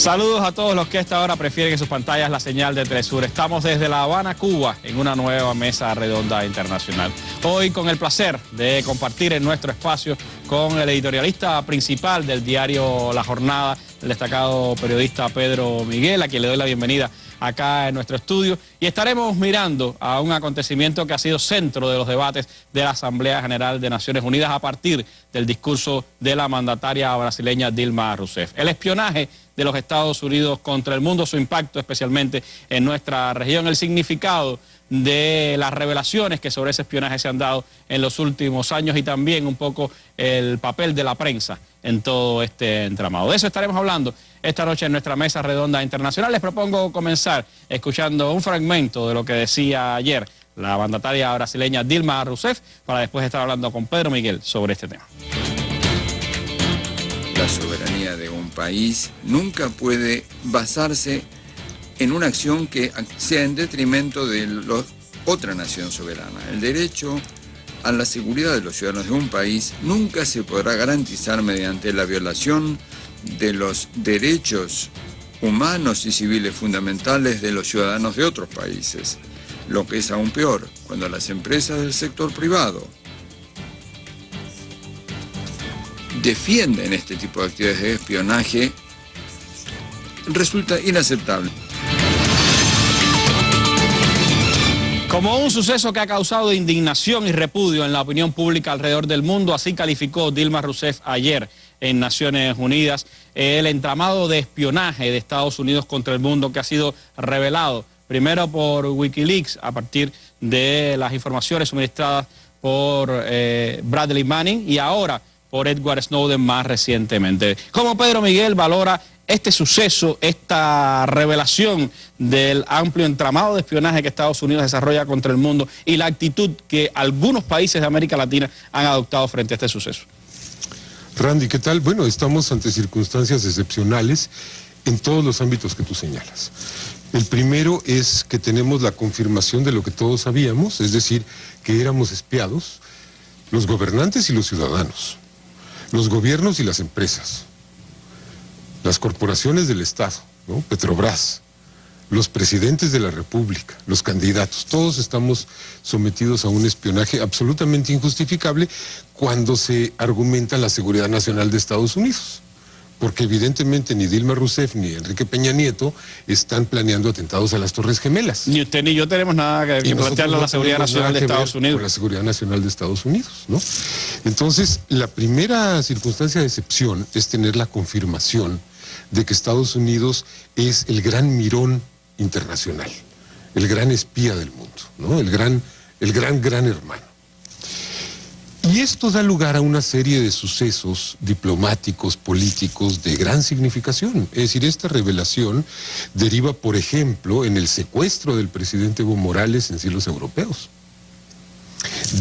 Saludos a todos los que a esta hora prefieren en sus pantallas la señal de Telesur. Estamos desde La Habana, Cuba, en una nueva mesa redonda internacional. Hoy con el placer de compartir en nuestro espacio con el editorialista principal del diario La Jornada, el destacado periodista Pedro Miguel, a quien le doy la bienvenida acá en nuestro estudio, y estaremos mirando a un acontecimiento que ha sido centro de los debates de la Asamblea General de Naciones Unidas a partir del discurso de la mandataria brasileña Dilma Rousseff. El espionaje de los Estados Unidos contra el mundo, su impacto especialmente en nuestra región, el significado de las revelaciones que sobre ese espionaje se han dado en los últimos años y también un poco el papel de la prensa en todo este entramado. De eso estaremos hablando esta noche en nuestra mesa redonda internacional. Les propongo comenzar escuchando un fragmento de lo que decía ayer la mandataria brasileña Dilma Rousseff, para después estar hablando con Pedro Miguel sobre este tema. La soberanía de un país nunca puede basarse en una acción que sea en detrimento de otra nación soberana. El derecho a la seguridad de los ciudadanos de un país nunca se podrá garantizar mediante la violación de los derechos humanos y civiles fundamentales de los ciudadanos de otros países. Lo que es aún peor, cuando las empresas del sector privado defienden este tipo de actividades de espionaje, resulta inaceptable. Como un suceso que ha causado indignación y repudio en la opinión pública alrededor del mundo, así calificó Dilma Rousseff ayer en Naciones Unidas el entramado de espionaje de Estados Unidos contra el mundo que ha sido revelado primero por Wikileaks a partir de las informaciones suministradas por Bradley Manning y ahora por Edward Snowden más recientemente. ¿Cómo Pedro Miguel valora este suceso, esta revelación del amplio entramado de espionaje que Estados Unidos desarrolla contra el mundo y la actitud que algunos países de América Latina han adoptado frente a este suceso? Randy, ¿qué tal? Bueno, estamos ante circunstancias excepcionales en todos los ámbitos que tú señalas. El primero es que tenemos la confirmación de lo que todos sabíamos, es decir, que éramos espiados, los gobernantes y los ciudadanos, los gobiernos y las empresas, las corporaciones del Estado, ¿no? Petrobras, los presidentes de la República, los candidatos, todos estamos sometidos a un espionaje absolutamente injustificable cuando se argumenta la seguridad nacional de Estados Unidos. Porque evidentemente ni Dilma Rousseff ni Enrique Peña Nieto están planeando atentados a las Torres Gemelas. Ni usted ni yo tenemos nada que plantearle a la seguridad nacional de Estados Unidos. Con la seguridad nacional de Estados Unidos, ¿no? Entonces, la primera circunstancia de excepción es tener la confirmación de que Estados Unidos es el gran mirón internacional, el gran espía del mundo, ¿no? El gran hermano. Y esto da lugar a una serie de sucesos diplomáticos, políticos de gran significación. Es decir, esta revelación deriva, por ejemplo, en el secuestro del presidente Evo Morales en cielos europeos.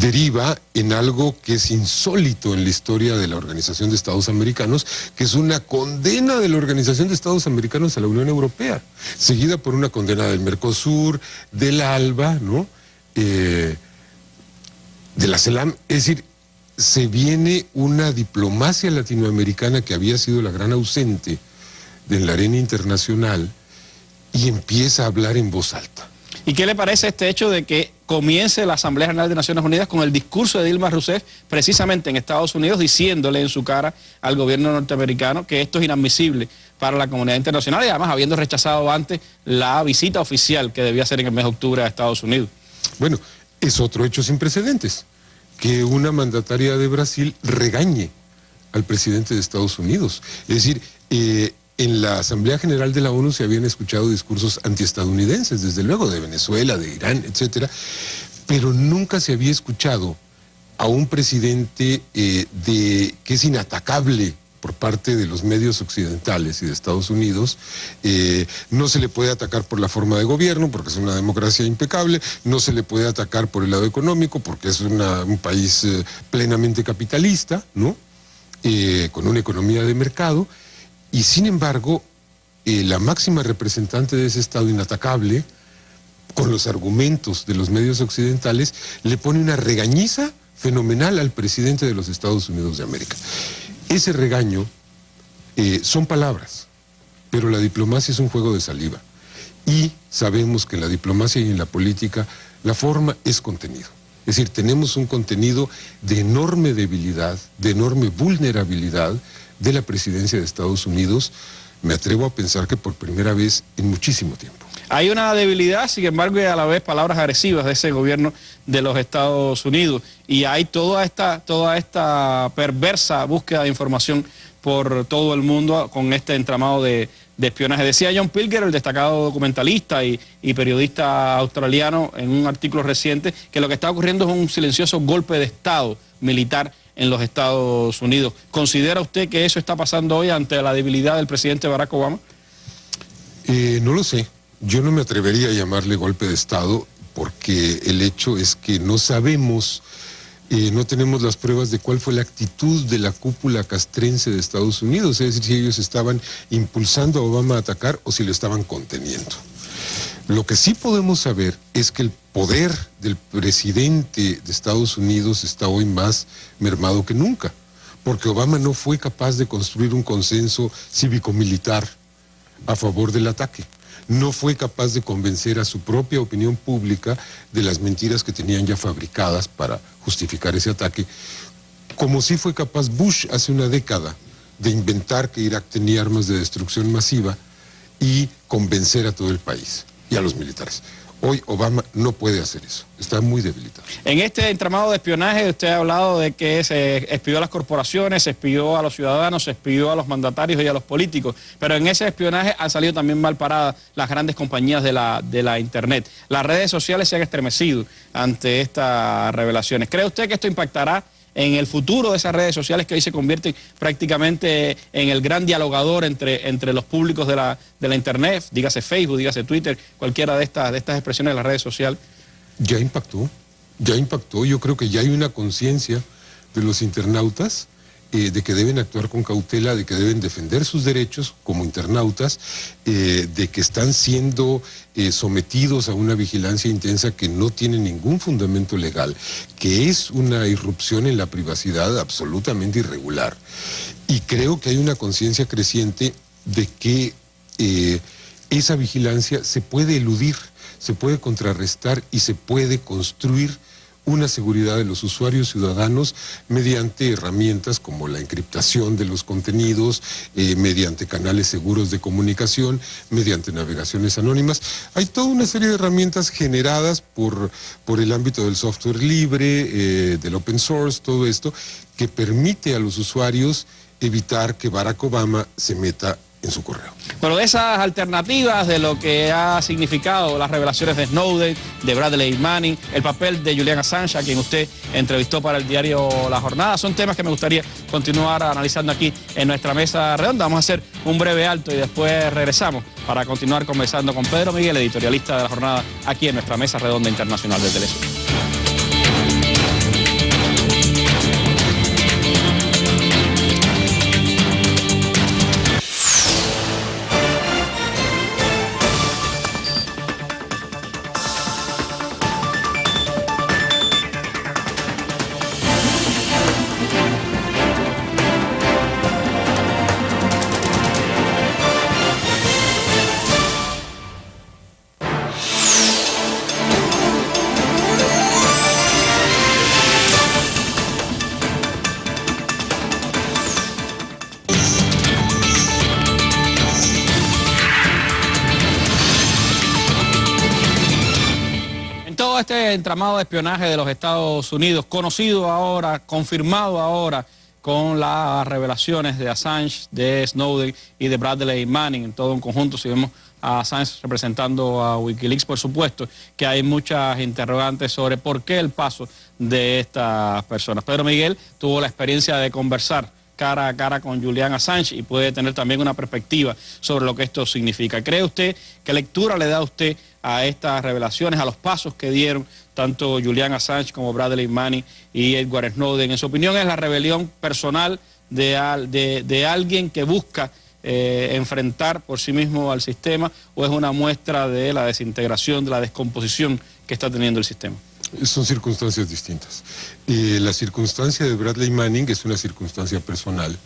Deriva en algo que es insólito en la historia de la Organización de Estados Americanos, que es una condena de la Organización de Estados Americanos a la Unión Europea, seguida por una condena del Mercosur, del ALBA, ¿no? De la CELAM. Es decir, se viene una diplomacia latinoamericana que había sido la gran ausente de la arena internacional y empieza a hablar en voz alta. ¿Y qué le parece este hecho de que comience la Asamblea General de Naciones Unidas con el discurso de Dilma Rousseff precisamente en Estados Unidos diciéndole en su cara al gobierno norteamericano que esto es inadmisible para la comunidad internacional y además habiendo rechazado antes la visita oficial que debía hacer en el mes de octubre a Estados Unidos? Bueno, es otro hecho sin precedentes, que una mandataria de Brasil regañe al presidente de Estados Unidos. Es decir, en la Asamblea General de la ONU se habían escuchado discursos antiestadounidenses, desde luego, de Venezuela, de Irán, etcétera, pero nunca se había escuchado a un presidente que es inatacable por parte de los medios occidentales y de Estados Unidos. No se le puede atacar por la forma de gobierno, porque es una democracia impecable, no se le puede atacar por el lado económico, porque es un país plenamente capitalista, ¿no? Con una economía de mercado, y sin embargo, la máxima representante de ese Estado inatacable, con los argumentos de los medios occidentales, le pone una regañiza fenomenal al presidente de los Estados Unidos de América. Ese regaño son palabras, pero la diplomacia es un juego de saliva. Y sabemos que en la diplomacia y en la política la forma es contenido. Es decir, tenemos un contenido de enorme debilidad, de enorme vulnerabilidad de la presidencia de Estados Unidos. Me atrevo a pensar que por primera vez en muchísimo tiempo. Hay una debilidad, sin embargo, y a la vez palabras agresivas de ese gobierno de los Estados Unidos. Y hay toda esta perversa búsqueda de información por todo el mundo con este entramado de espionaje. Decía John Pilger, el destacado documentalista y periodista australiano, en un artículo reciente, que lo que está ocurriendo es un silencioso golpe de Estado militar en los Estados Unidos. ¿Considera usted que eso está pasando hoy ante la debilidad del presidente Barack Obama? No lo sé. Yo no me atrevería a llamarle golpe de Estado porque el hecho es que no sabemos, no tenemos las pruebas de cuál fue la actitud de la cúpula castrense de Estados Unidos, es decir, si ellos estaban impulsando a Obama a atacar o si lo estaban conteniendo. Lo que sí podemos saber es que el poder del presidente de Estados Unidos está hoy más mermado que nunca, porque Obama no fue capaz de construir un consenso cívico-militar a favor del ataque. No fue capaz de convencer a su propia opinión pública de las mentiras que tenían ya fabricadas para justificar ese ataque, como sí fue capaz Bush hace una década de inventar que Irak tenía armas de destrucción masiva y convencer a todo el país y a los militares. Hoy Obama no puede hacer eso, está muy debilitado. En este entramado de espionaje usted ha hablado de que se espió a las corporaciones, se espió a los ciudadanos, se espió a los mandatarios y a los políticos, pero en ese espionaje han salido también mal paradas las grandes compañías de la Internet. Las redes sociales se han estremecido ante estas revelaciones. ¿Cree usted que esto impactará en el futuro de esas redes sociales que hoy se convierten prácticamente en el gran dialogador entre los públicos de la Internet, dígase Facebook, dígase Twitter, cualquiera de estas expresiones de las redes sociales? Ya impactó. Yo creo que ya hay una conciencia de los internautas de que deben actuar con cautela, de que deben defender sus derechos como internautas, de que están siendo sometidos a una vigilancia intensa que no tiene ningún fundamento legal, que es una irrupción en la privacidad absolutamente irregular. Y creo que hay una conciencia creciente de que esa vigilancia se puede eludir, se puede contrarrestar y se puede construir una seguridad de los usuarios ciudadanos mediante herramientas como la encriptación de los contenidos, mediante canales seguros de comunicación, mediante navegaciones anónimas. Hay toda una serie de herramientas generadas por el ámbito del software libre, del open source, todo esto, que permite a los usuarios evitar que Barack Obama se meta en su correo. Pero de esas alternativas, de lo que ha significado las revelaciones de Snowden, de Bradley Manning, el papel de Julian Assange, a quien usted entrevistó para el diario La Jornada, son temas que me gustaría continuar analizando aquí en nuestra mesa redonda. Vamos a hacer un breve alto y después regresamos para continuar conversando con Pedro Miguel, editorialista de La Jornada, aquí en nuestra mesa redonda internacional de Telesur. Este entramado de espionaje de los Estados Unidos, conocido ahora, confirmado ahora con las revelaciones de Assange, de Snowden y de Bradley Manning, en todo un conjunto. Si vemos a Assange representando a Wikileaks, por supuesto que hay muchas interrogantes sobre por qué el paso de estas personas. Pedro Miguel tuvo la experiencia de conversar cara a cara con Julian Assange y puede tener también una perspectiva sobre lo que esto significa. ¿Cree usted, qué lectura le da a usted a estas revelaciones, a los pasos que dieron tanto Julian Assange como Bradley Manning y Edward Snowden? En su opinión, ¿es la rebelión personal de alguien que busca enfrentar por sí mismo al sistema, o es una muestra de la desintegración, de la descomposición que está teniendo el sistema? Son circunstancias distintas. La circunstancia de Bradley Manning es una circunstancia personal.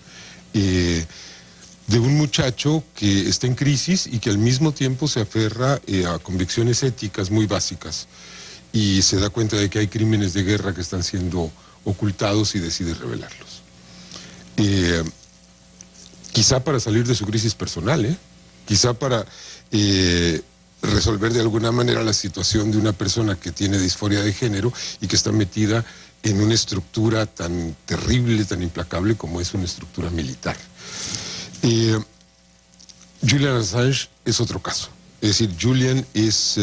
de un muchacho que está en crisis y que al mismo tiempo se aferra a convicciones éticas muy básicas y se da cuenta de que hay crímenes de guerra que están siendo ocultados y decide revelarlos. Quizá para salir de su crisis personal, quizá para resolver de alguna manera la situación de una persona que tiene disforia de género y que está metida en una estructura tan terrible, tan implacable como es una estructura militar. Julian Assange es otro caso. Es decir, Julian es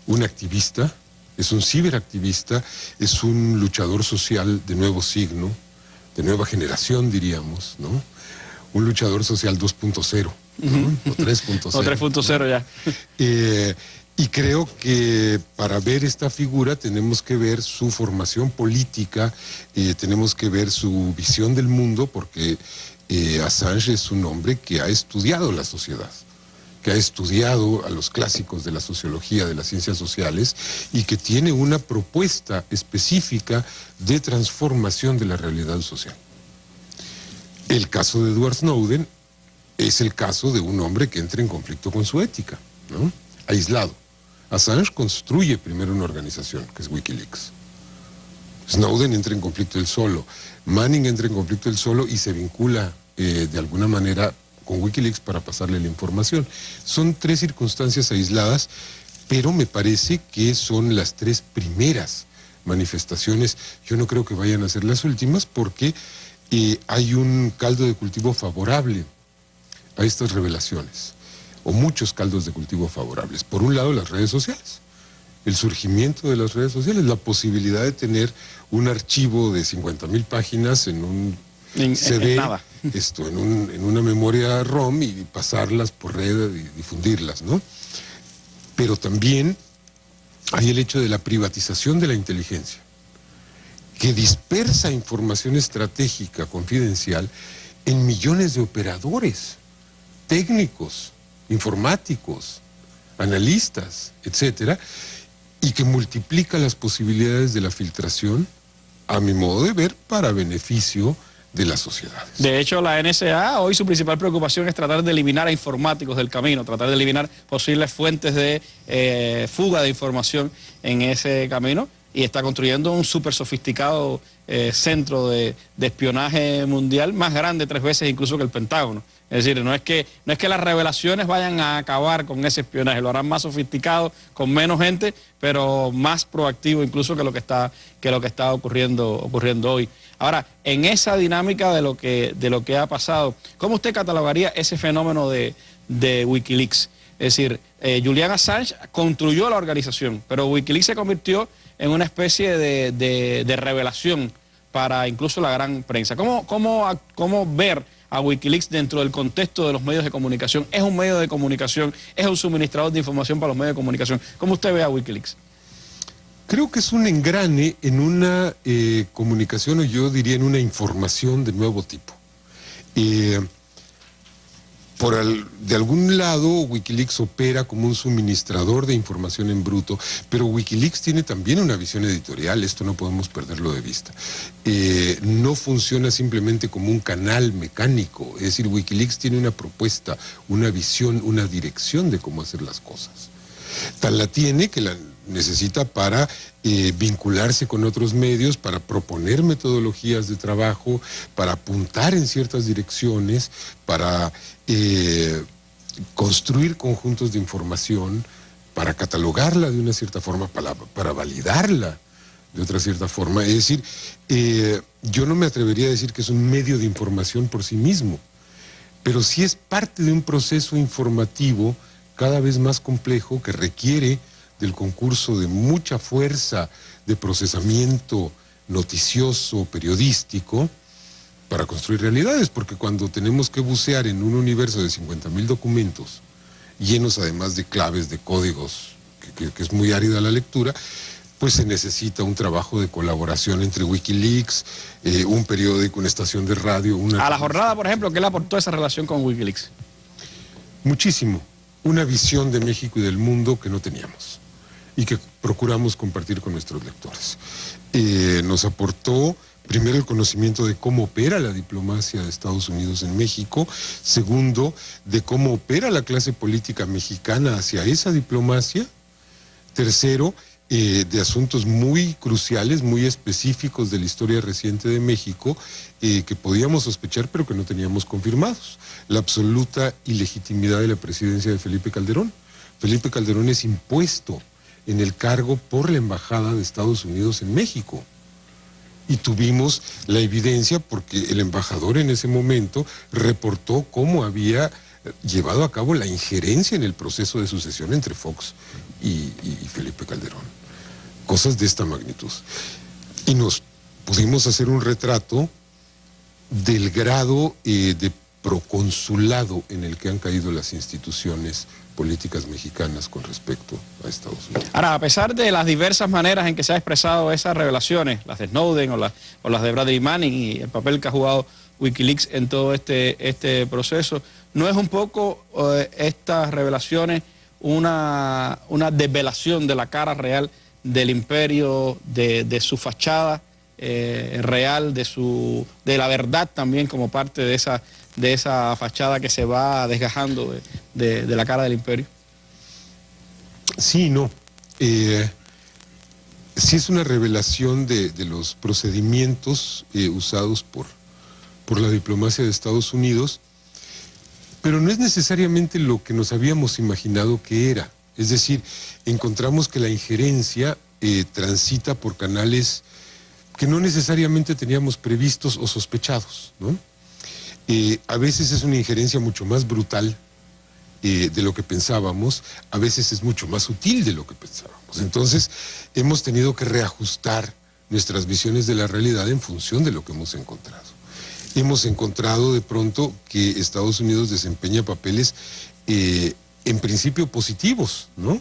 un activista, es un ciberactivista, es un luchador social de nuevo signo, de nueva generación, diríamos, ¿no? Un luchador social 2.0, ¿no? O 3.0. O 3.0 ya. Y creo que para ver esta figura tenemos que ver su formación política, tenemos que ver su visión del mundo, porque Assange es un hombre que ha estudiado la sociedad, que ha estudiado a los clásicos de la sociología, de las ciencias sociales, y que tiene una propuesta específica de transformación de la realidad social. El caso de Edward Snowden es el caso de un hombre que entra en conflicto con su ética, ¿no? Aislado. Assange construye primero una organización, que es Wikileaks. Snowden entra en conflicto él solo. Manning entra en conflicto él solo y se vincula de alguna manera con Wikileaks para pasarle la información. Son tres circunstancias aisladas, pero me parece que son las tres primeras manifestaciones. Yo no creo que vayan a ser las últimas, porque hay un caldo de cultivo favorable a estas revelaciones, o muchos caldos de cultivo favorables. Por un lado, las redes sociales, el surgimiento de las redes sociales, la posibilidad de tener un archivo de 50,000 páginas en un CD, en una memoria ROM, y pasarlas por red y difundirlas, ¿no? Pero también hay el hecho de la privatización de la inteligencia, que dispersa información estratégica confidencial en millones de operadores, técnicos, informáticos, analistas, etcétera, y que multiplica las posibilidades de la filtración, a mi modo de ver, para beneficio de las sociedades. De hecho, la NSA hoy su principal preocupación es tratar de eliminar a informáticos del camino, tratar de eliminar posibles fuentes de fuga de información en ese camino, y está construyendo un súper sofisticado centro de espionaje mundial, más grande 3 veces incluso que el Pentágono. Es decir, no es que las revelaciones vayan a acabar con ese espionaje, lo harán más sofisticado, con menos gente, pero más proactivo incluso que lo que está ocurriendo hoy. Ahora, en esa dinámica de lo que ha pasado, ¿cómo usted catalogaría ese fenómeno de Wikileaks? Es decir, Julian Assange construyó la organización, pero Wikileaks se convirtió en una especie de revelación para incluso la gran prensa. ¿Cómo ver a Wikileaks dentro del contexto de los medios de comunicación? ¿Es un medio de comunicación? ¿Es un suministrador de información para los medios de comunicación? ¿Cómo usted ve a Wikileaks? Creo que es un engrane en una comunicación, o yo diría en una información de nuevo tipo. De algún lado, Wikileaks opera como un suministrador de información en bruto, pero Wikileaks tiene también una visión editorial, esto no podemos perderlo de vista. No funciona simplemente como un canal mecánico, es decir, Wikileaks tiene una propuesta, una visión, una dirección de cómo hacer las cosas. Tal la tiene que la necesita para vincularse con otros medios, para proponer metodologías de trabajo, para apuntar en ciertas direcciones, para construir conjuntos de información, para catalogarla de una cierta forma, para validarla de otra cierta forma. Es decir, yo no me atrevería a decir que es un medio de información por sí mismo, pero sí es parte de un proceso informativo cada vez más complejo, que requiere del concurso de mucha fuerza de procesamiento noticioso, periodístico, para construir realidades, porque cuando tenemos que bucear en un universo de 50,000 documentos, llenos además de claves, de códigos, que es muy árida la lectura, pues se necesita un trabajo de colaboración entre Wikileaks, un periódico, una estación de radio. A La Jornada, por ejemplo, ¿qué le aportó esa relación con Wikileaks? Muchísimo. Una visión de México y del mundo que no teníamos y que procuramos compartir con nuestros lectores. Nos aportó Primero, el conocimiento de cómo opera la diplomacia de Estados Unidos en México. Segundo, de cómo opera la clase política mexicana hacia esa diplomacia. Tercero, de asuntos muy cruciales, muy específicos de la historia reciente de México, que podíamos sospechar pero que no teníamos confirmados. La absoluta ilegitimidad de la presidencia de Felipe Calderón. Felipe Calderón es impuesto en el cargo por la Embajada de Estados Unidos en México. Y tuvimos la evidencia porque el embajador en ese momento reportó cómo había llevado a cabo la injerencia en el proceso de sucesión entre Fox y Felipe Calderón. Cosas de esta magnitud. Y nos pudimos hacer un retrato del grado de proconsulado en el que han caído las instituciones políticas mexicanas con respecto a Estados Unidos. Ahora, a pesar de las diversas maneras en que se han expresado esas revelaciones, las de Snowden o las de Bradley Manning y el papel que ha jugado Wikileaks en todo este proceso, ¿no es un poco estas revelaciones una desvelación de la cara real del imperio, de su fachada real, de la verdad también como parte de esa fachada que se va desgajando de la cara del imperio? Sí, no. Sí es una revelación de los procedimientos usados por la diplomacia de Estados Unidos, pero no es necesariamente lo que nos habíamos imaginado que era. Es decir, encontramos que la injerencia transita por canales que no necesariamente teníamos previstos o sospechados, ¿no? A veces es una injerencia mucho más brutal de lo que pensábamos, a veces es mucho más sutil de lo que pensábamos. Entonces, hemos tenido que reajustar nuestras visiones de la realidad en función de lo que hemos encontrado. Hemos encontrado de pronto que Estados Unidos desempeña papeles en principio positivos, ¿no?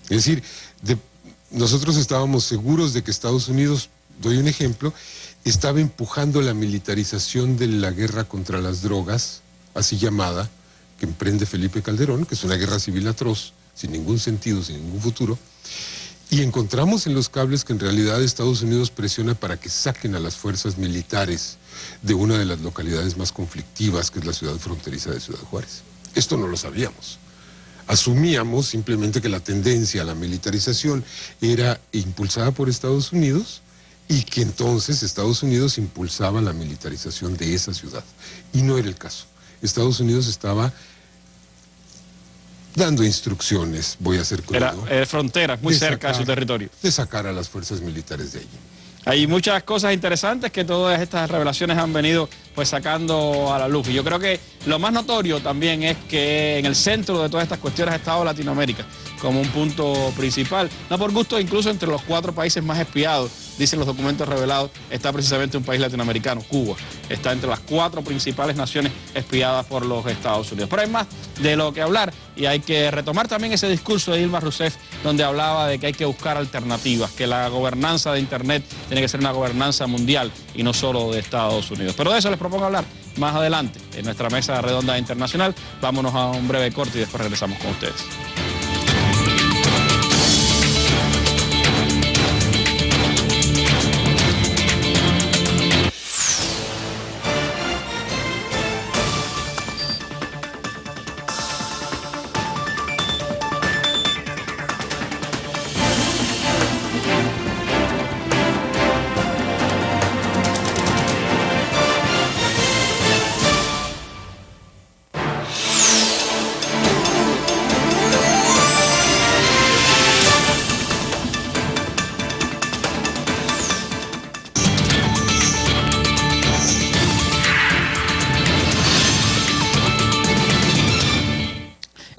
Es decir, nosotros estábamos seguros de que Estados Unidos, doy un ejemplo, estaba empujando la militarización de la guerra contra las drogas, así llamada, que emprende Felipe Calderón, que es una guerra civil atroz, sin ningún sentido, sin ningún futuro, y encontramos en los cables que en realidad Estados Unidos presiona para que saquen a las fuerzas militares de una de las localidades más conflictivas, que es la ciudad fronteriza de Ciudad Juárez. Esto no lo sabíamos. Asumíamos simplemente que la tendencia a la militarización era impulsada por Estados Unidos y que entonces Estados Unidos impulsaba la militarización de esa ciudad. Y no era el caso. Estados Unidos estaba dando instrucciones, voy a ser crudo. Era frontera, muy cerca de su territorio. De sacar a las fuerzas militares de allí. Hay muchas cosas interesantes que todas estas revelaciones han venido pues sacando a la luz. Y yo creo que lo más notorio también es que en el centro de todas estas cuestiones ha estado Latinoamérica como un punto principal. No por gusto, incluso entre los 4 países más espiados, dicen los documentos revelados, está precisamente un país latinoamericano, Cuba. Está entre las 4 principales naciones espiadas por los Estados Unidos. Pero hay más de lo que hablar y hay que retomar también ese discurso de Dilma Rousseff donde hablaba de que hay que buscar alternativas, que la gobernanza de Internet tiene que ser una gobernanza mundial y no solo de Estados Unidos. Pero de eso les propongo hablar más adelante en nuestra mesa redonda internacional. Vámonos a un breve corte y después regresamos con ustedes.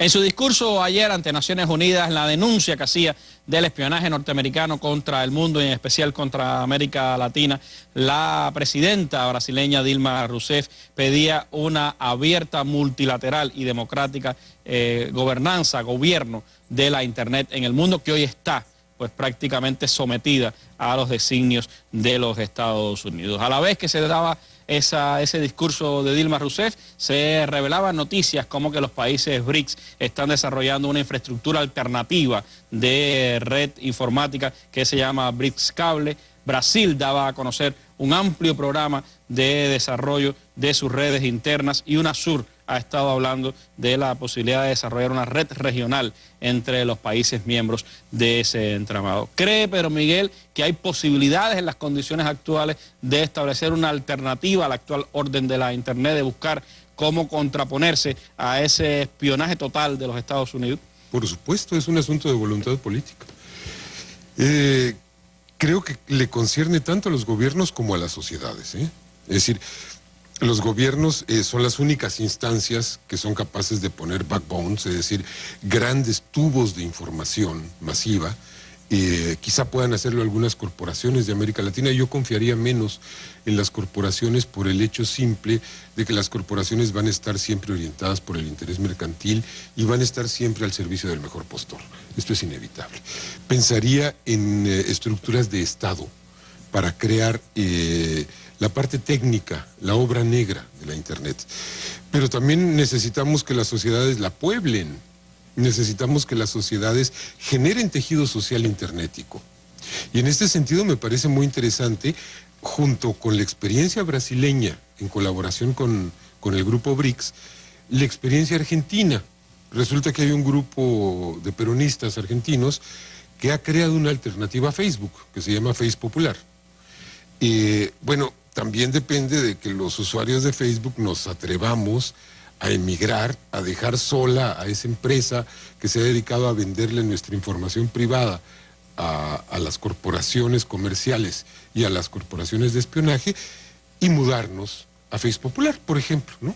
En su discurso ayer ante Naciones Unidas, la denuncia que hacía del espionaje norteamericano contra el mundo y en especial contra América Latina, la presidenta brasileña Dilma Rousseff pedía una abierta, multilateral y democrática gobernanza, gobierno de la Internet en el mundo que hoy está pues prácticamente sometida a los designios de los Estados Unidos. A la vez que se daba ese discurso de Dilma Rousseff, se revelaban noticias como que los países BRICS están desarrollando una infraestructura alternativa de red informática que se llama BRICS Cable. Brasil daba a conocer un amplio programa de desarrollo de sus redes internas y UNASUR ha estado hablando de la posibilidad de desarrollar una red regional entre los países miembros de ese entramado. ¿Cree Pedro Miguel que hay posibilidades en las condiciones actuales de establecer una alternativa al actual orden de la Internet, de buscar cómo contraponerse a ese espionaje total de los Estados Unidos? Por supuesto, es un asunto de voluntad política. Creo que le concierne tanto a los gobiernos como a las sociedades, ¿eh? Es decir, los gobiernos son las únicas instancias que son capaces de poner backbones, es decir, grandes tubos de información masiva. Quizá puedan hacerlo algunas corporaciones de América Latina. Yo confiaría menos en las corporaciones por el hecho simple de que las corporaciones van a estar siempre orientadas por el interés mercantil y van a estar siempre al servicio del mejor postor. Esto es inevitable. Pensaría en estructuras de Estado para crear la parte técnica, la obra negra de la Internet. Pero también necesitamos que las sociedades la pueblen. Necesitamos que las sociedades generen tejido social internético. Y en este sentido me parece muy interesante, junto con la experiencia brasileña, en colaboración con el grupo BRICS, la experiencia argentina. Resulta que hay un grupo de peronistas argentinos que ha creado una alternativa a Facebook, que se llama Face Popular. Bueno, también depende de que los usuarios de Facebook nos atrevamos a emigrar, a dejar sola a esa empresa que se ha dedicado a venderle nuestra información privada a las corporaciones comerciales y a las corporaciones de espionaje y mudarnos a Face Popular, por ejemplo, ¿no?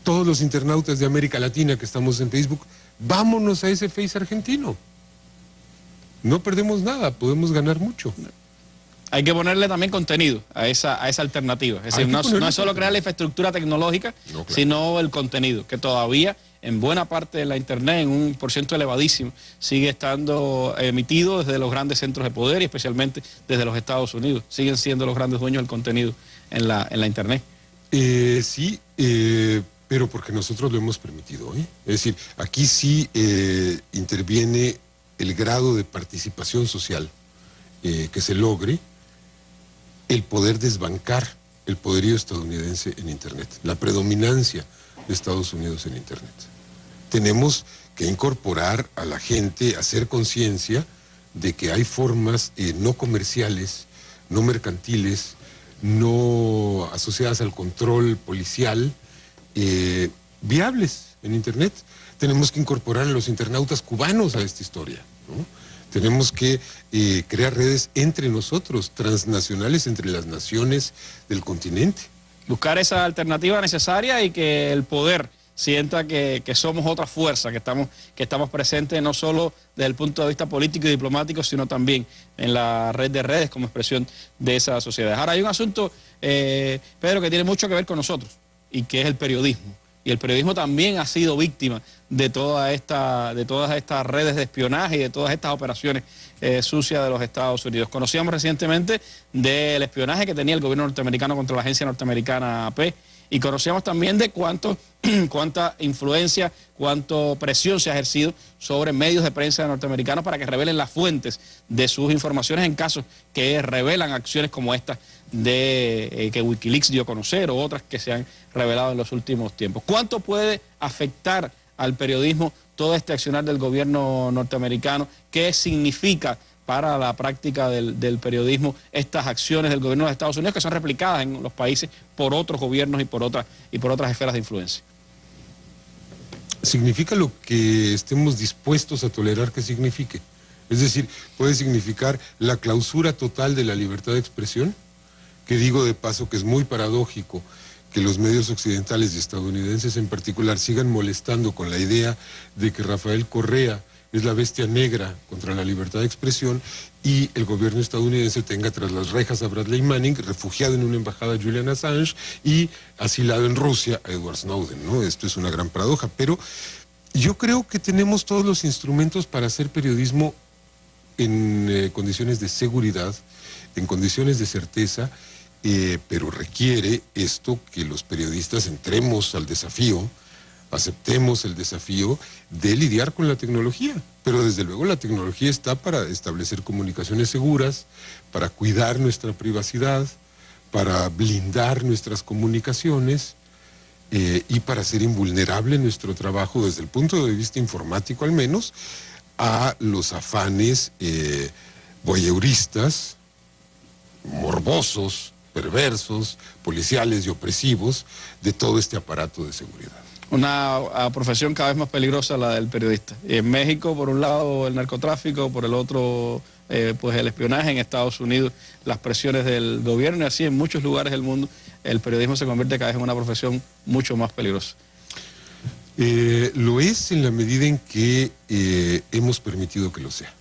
Todos los internautas de América Latina que estamos en Facebook, vámonos a ese Face argentino. No perdemos nada, podemos ganar mucho. Hay que ponerle también contenido a esa alternativa. Es decir, no es solo crear la infraestructura tecnológica, no, claro, sino el contenido, que todavía en buena parte de la Internet, en un porcentaje elevadísimo, sigue estando emitido desde los grandes centros de poder y especialmente desde los Estados Unidos. Siguen siendo los grandes dueños del contenido en la Internet. Sí, pero porque nosotros lo hemos permitido, ¿eh? Es decir, aquí sí interviene el grado de participación social que se logre, el poder desbancar el poderío estadounidense en Internet, la predominancia de Estados Unidos en Internet. Tenemos que incorporar a la gente, hacer conciencia de que hay formas no comerciales, no mercantiles, no asociadas al control policial, viables en Internet. Tenemos que incorporar a los internautas cubanos a esta historia, ¿no? Tenemos que crear redes entre nosotros, transnacionales entre las naciones del continente. Buscar esa alternativa necesaria y que el poder sienta que somos otra fuerza, que estamos presentes no solo desde el punto de vista político y diplomático, sino también en la red de redes como expresión de esa sociedad. Ahora hay un asunto, Pedro, que tiene mucho que ver con nosotros y que es el periodismo. Y el periodismo también ha sido víctima de todas estas redes de espionaje y de todas estas operaciones sucias de los Estados Unidos. Conocíamos recientemente del espionaje que tenía el gobierno norteamericano contra la agencia norteamericana AP y conocíamos también de cuánta influencia, cuánta presión se ha ejercido sobre medios de prensa norteamericanos para que revelen las fuentes de sus informaciones en casos que revelan acciones como estas que Wikileaks dio a conocer o otras que se han revelado en los últimos tiempos. ¿Cuánto puede afectar al periodismo todo este accionar del gobierno norteamericano? ¿Qué significa para la práctica del periodismo estas acciones del gobierno de Estados Unidos que son replicadas en los países por otros gobiernos y por otras esferas de influencia? Significa lo que estemos dispuestos a tolerar que signifique. Es decir, puede significar la clausura total de la libertad de expresión, que digo de paso que es muy paradójico que los medios occidentales y estadounidenses en particular sigan molestando con la idea de que Rafael Correa es la bestia negra contra la libertad de expresión y el gobierno estadounidense tenga tras las rejas a Bradley Manning, refugiado en una embajada a Julian Assange y asilado en Rusia a Edward Snowden, ¿no? Esto es una gran paradoja, pero yo creo que tenemos todos los instrumentos para hacer periodismo en condiciones de seguridad, en condiciones de certeza, pero requiere esto que los periodistas entremos al desafío, aceptemos el desafío de lidiar con la tecnología. Pero desde luego la tecnología está para establecer comunicaciones seguras, para cuidar nuestra privacidad, para blindar nuestras comunicaciones y para hacer invulnerable nuestro trabajo desde el punto de vista informático al menos a los afanes voyeuristas, morbosos, perversos, policiales y opresivos de todo este aparato de seguridad. Una profesión cada vez más peligrosa, la del periodista. Y en México, por un lado, el narcotráfico, por el otro, pues el espionaje. En Estados Unidos, las presiones del gobierno, y así en muchos lugares del mundo, el periodismo se convierte cada vez en una profesión mucho más peligrosa. Lo es en la medida en que hemos permitido que lo sea.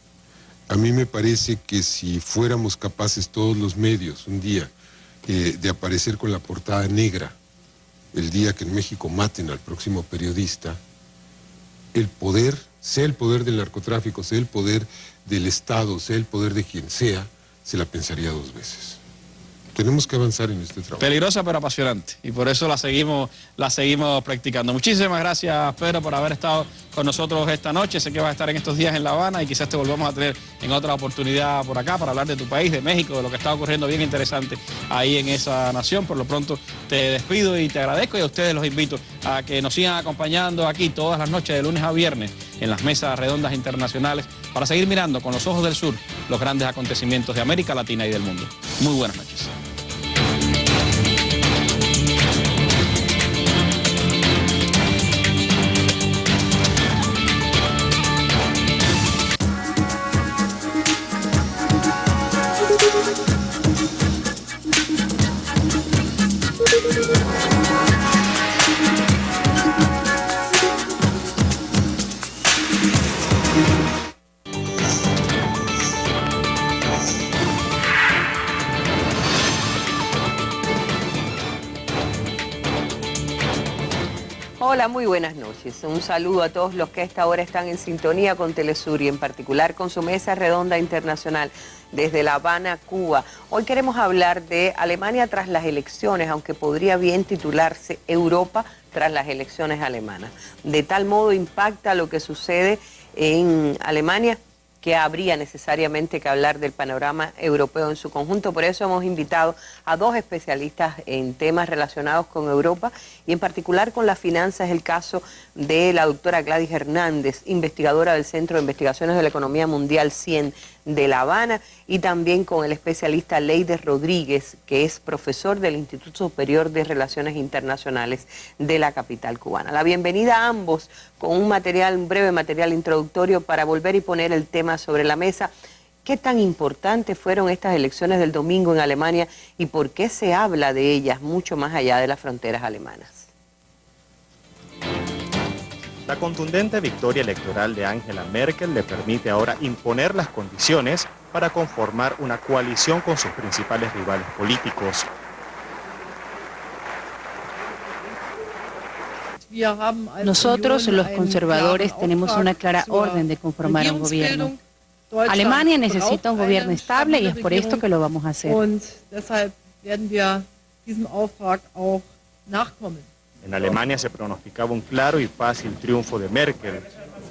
A mí me parece que si fuéramos capaces todos los medios un día de aparecer con la portada negra el día que en México maten al próximo periodista, el poder, sea el poder del narcotráfico, sea el poder del Estado, sea el poder de quien sea, se la pensaría dos veces. Tenemos que avanzar en este trabajo. Peligrosa pero apasionante, y por eso la seguimos practicando. Muchísimas gracias, Pedro, por haber estado con nosotros esta noche. Sé que vas a estar en estos días en La Habana y quizás te volvamos a tener en otra oportunidad por acá para hablar de tu país, de México, de lo que está ocurriendo bien interesante ahí en esa nación. Por lo pronto te despido y te agradezco, y a ustedes los invito a que nos sigan acompañando aquí todas las noches de lunes a viernes en las mesas redondas internacionales para seguir mirando con los ojos del sur los grandes acontecimientos de América Latina y del mundo. Muy buenas noches. Hola, muy buenas noches. Un saludo a todos los que a esta hora están en sintonía con Telesur y en particular con su mesa redonda internacional desde La Habana, Cuba. Hoy queremos hablar de Alemania tras las elecciones, aunque podría bien titularse Europa tras las elecciones alemanas. De tal modo impacta lo que sucede en Alemania que habría necesariamente que hablar del panorama europeo en su conjunto. Por eso hemos invitado a dos especialistas en temas relacionados con Europa y en particular con las finanzas. El caso de la doctora Gladys Hernández, investigadora del Centro de Investigaciones de la Economía Mundial CIEN de La Habana, y también con el especialista Leider Rodríguez, que es profesor del Instituto Superior de Relaciones Internacionales de la capital cubana. La bienvenida a ambos con un breve material introductorio para volver y poner el tema sobre la mesa. ¿Qué tan importantes fueron estas elecciones del domingo en Alemania y por qué se habla de ellas mucho más allá de las fronteras alemanas? La contundente victoria electoral de Angela Merkel le permite ahora imponer las condiciones para conformar una coalición con sus principales rivales políticos. Nosotros, los conservadores, tenemos una clara orden de conformar un gobierno. Alemania necesita un gobierno estable y es por esto que lo vamos a hacer. En Alemania se pronosticaba un claro y fácil triunfo de Merkel.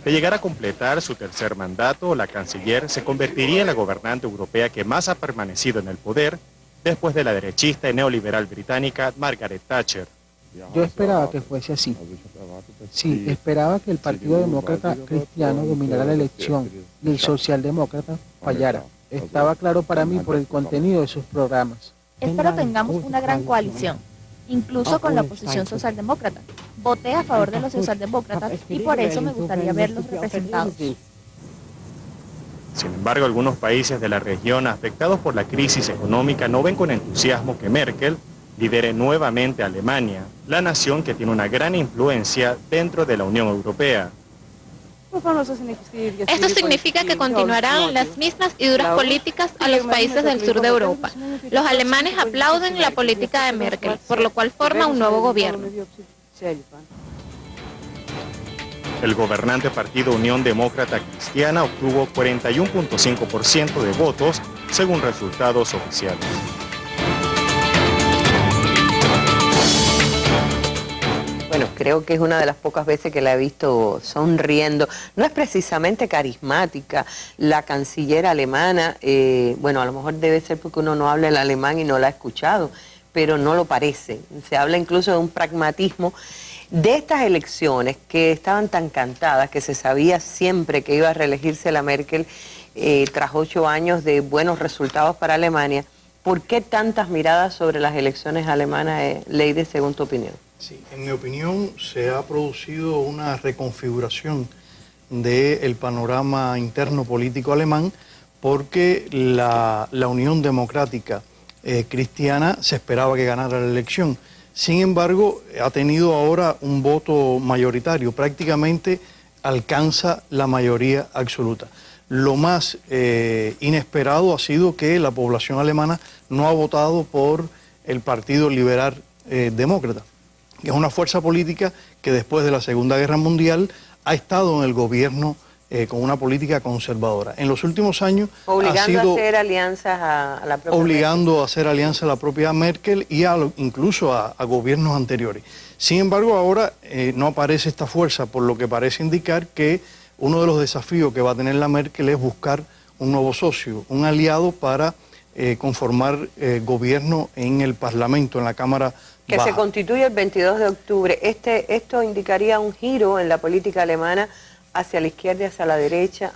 De llegar a completar su tercer mandato, la canciller se convertiría en la gobernante europea que más ha permanecido en el poder después de la derechista y neoliberal británica Margaret Thatcher. Yo esperaba que fuese así. Sí, esperaba que el Partido Demócrata Cristiano dominara la elección y el socialdemócrata fallara. Estaba claro para mí por el contenido de sus programas. Espero tengamos una gran coalición, incluso con la oposición socialdemócrata. Voté a favor de los socialdemócratas y por eso me gustaría verlos representados. Sin embargo, algunos países de la región afectados por la crisis económica no ven con entusiasmo que Merkel lidere nuevamente a Alemania, la nación que tiene una gran influencia dentro de la Unión Europea. Esto significa que continuarán las mismas y duras políticas a los países del sur de Europa. Los alemanes aplauden la política de Merkel, por lo cual forma un nuevo gobierno. El gobernante partido Unión Demócrata Cristiana obtuvo 41.5% de votos, según resultados oficiales. Bueno, creo que es una de las pocas veces que la he visto sonriendo. No es precisamente carismática la canciller alemana. Bueno, a lo mejor debe ser porque uno no habla el alemán y no la ha escuchado, pero no lo parece. Se habla incluso de un pragmatismo de estas elecciones que estaban tan cantadas, que se sabía siempre que iba a reelegirse la Merkel tras 8 años de buenos resultados para Alemania. ¿Por qué tantas miradas sobre las elecciones alemanas, Leide, según tu opinión? Sí, en mi opinión se ha producido una reconfiguración del panorama interno político alemán porque la Unión Democrática Cristiana se esperaba que ganara la elección. Sin embargo, ha tenido ahora un voto mayoritario, prácticamente alcanza la mayoría absoluta. Lo más inesperado ha sido que la población alemana no ha votado por el Partido Liberal Demócrata, que es una fuerza política que después de la Segunda Guerra Mundial ha estado en el gobierno con una política conservadora. En los últimos años obligando a hacer alianzas a la propia obligando Merkel. A hacer alianzas a la propia Merkel y incluso a gobiernos anteriores. Sin embargo, ahora no aparece esta fuerza, por lo que parece indicar que uno de los desafíos que va a tener la Merkel es buscar un nuevo socio, un aliado para conformar gobierno en el Parlamento, en la Cámara que baja. Se constituye el 22 de octubre. Esto indicaría un giro en la política alemana hacia la izquierda y hacia la derecha.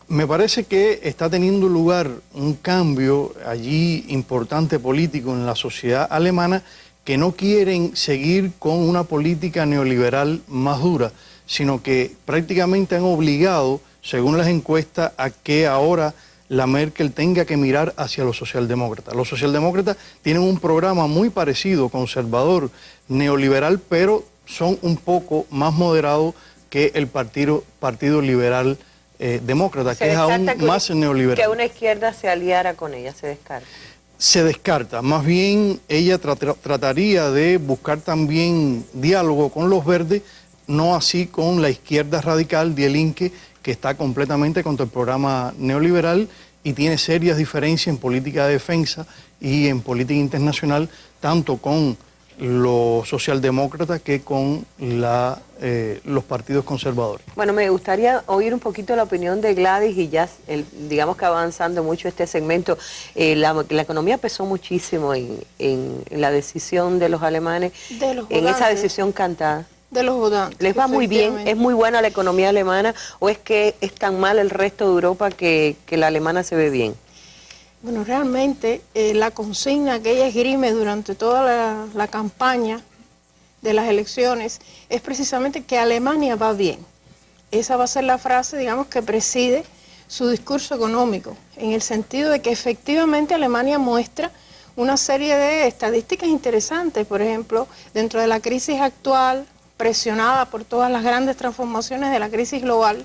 Me parece que está teniendo lugar un cambio allí importante político en la sociedad alemana, que no quieren seguir con una política neoliberal más dura, sino que prácticamente han obligado, según las encuestas, a que ahora la Merkel tenga que mirar hacia los socialdemócratas. Los socialdemócratas tienen un programa muy parecido, conservador, neoliberal, pero son un poco más moderados que el Partido Liberal Demócrata, que es aún más neoliberal. Que una izquierda se aliara con ella, se descarta. Se descarta, más bien ella trataría de buscar también diálogo con los verdes, no así con la izquierda radical, Die Linke, que está completamente contra el programa neoliberal y tiene serias diferencias en política de defensa y en política internacional, tanto con los socialdemócratas que con los partidos conservadores. Bueno, me gustaría oír un poquito la opinión de Gladys y ya, digamos que avanzando mucho este segmento, la economía pesó muchísimo en la decisión de los alemanes, en esa decisión cantada. De los votantes. ¿Les va muy bien? ¿Es muy buena la economía alemana o es que es tan mal el resto de Europa que la alemana se ve bien? Bueno, realmente la consigna que ella esgrime durante toda la campaña de las elecciones es precisamente que Alemania va bien. Esa va a ser la frase, digamos, que preside su discurso económico, en el sentido de que efectivamente Alemania muestra una serie de estadísticas interesantes. Por ejemplo, dentro de la crisis actual, presionada por todas las grandes transformaciones de la crisis global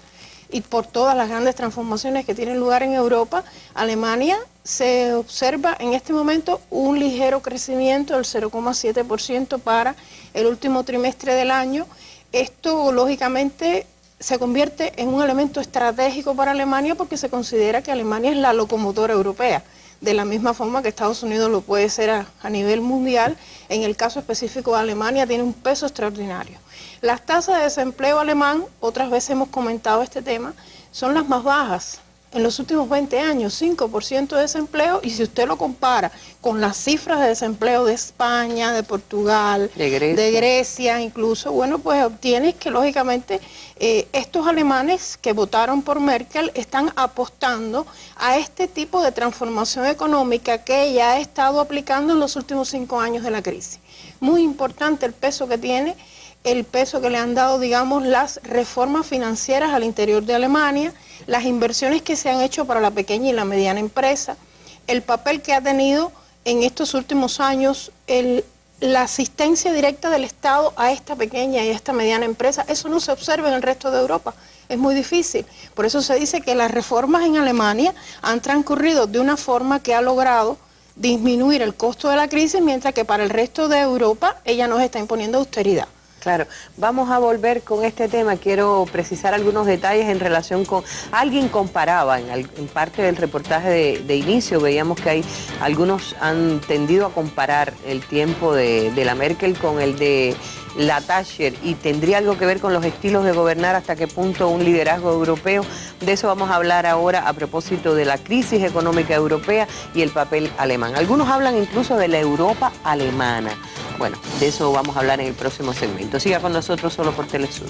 y por todas las grandes transformaciones que tienen lugar en Europa, Alemania se observa en este momento un ligero crecimiento del 0,7% para el último trimestre del año. Esto, lógicamente, se convierte en un elemento estratégico para Alemania porque se considera que Alemania es la locomotora europea, de la misma forma que Estados Unidos lo puede ser a nivel mundial. En el caso específico de Alemania tiene un peso extraordinario. Las tasas de desempleo alemán, otras veces hemos comentado este tema, son las más bajas en los últimos 20 años, 5% de desempleo, y si usted lo compara con las cifras de desempleo de España, de Portugal, de Grecia incluso, bueno, pues obtienes que lógicamente estos alemanes que votaron por Merkel están apostando a este tipo de transformación económica que ella ha estado aplicando en los últimos 5 años de la crisis. Muy importante el peso que tiene, el peso que le han dado, digamos, las reformas financieras al interior de Alemania, las inversiones que se han hecho para la pequeña y la mediana empresa, el papel que ha tenido en estos últimos años la asistencia directa del Estado a esta pequeña y a esta mediana empresa. Eso no se observa en el resto de Europa, es muy difícil. Por eso se dice que las reformas en Alemania han transcurrido de una forma que ha logrado disminuir el costo de la crisis, mientras que para el resto de Europa ella nos está imponiendo austeridad. Claro, vamos a volver con este tema. Quiero precisar algunos detalles en relación con... Alguien comparaba, en parte del reportaje de inicio, veíamos que algunos han tendido a comparar el tiempo de la Merkel con el de la Thatcher, y tendría algo que ver con los estilos de gobernar, hasta qué punto un liderazgo europeo. De eso vamos a hablar ahora a propósito de la crisis económica europea y el papel alemán. Algunos hablan incluso de la Europa alemana. Bueno, de eso vamos a hablar en el próximo segmento. Siga con nosotros solo por Telesur.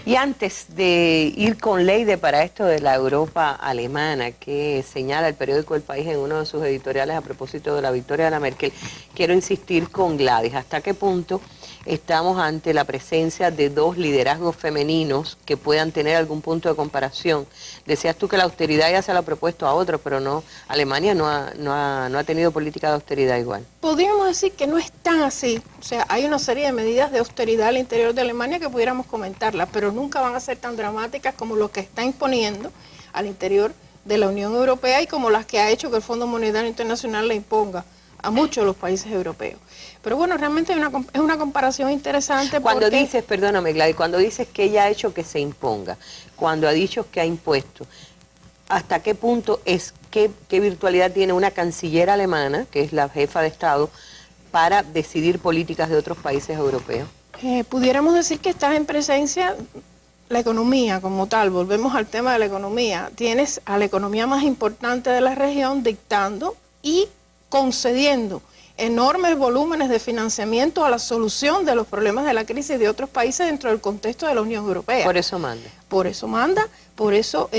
Y antes de ir con Leide para esto de la Europa alemana, que señala el periódico El País en uno de sus editoriales a propósito de la victoria de la Merkel, quiero insistir con Gladys. ¿Hasta qué punto estamos ante la presencia de dos liderazgos femeninos que puedan tener algún punto de comparación? Decías tú que la austeridad ya se la ha propuesto a otros, pero no, Alemania no ha tenido política de austeridad igual. Podríamos decir que no es tan así. O sea, hay una serie de medidas de austeridad al interior de Alemania que pudiéramos comentarlas, pero nunca van a ser tan dramáticas como lo que está imponiendo al interior de la Unión Europea y como las que ha hecho que el Fondo Monetario Internacional le imponga a muchos de los países europeos. Pero bueno, realmente es una comparación interesante. Cuando dices, perdóname Gladys, cuando dices que ella ha hecho que se imponga, cuando ha dicho que ha impuesto, ¿hasta qué punto es, qué virtualidad tiene una canciller alemana, que es la jefa de Estado, para decidir políticas de otros países europeos? Pudiéramos decir que estás en presencia la economía como tal. Volvemos al tema de la economía. Tienes a la economía más importante de la región dictando y concediendo enormes volúmenes de financiamiento a la solución de los problemas de la crisis de otros países dentro del contexto de la Unión Europea. Por eso manda. Por eso manda, por eso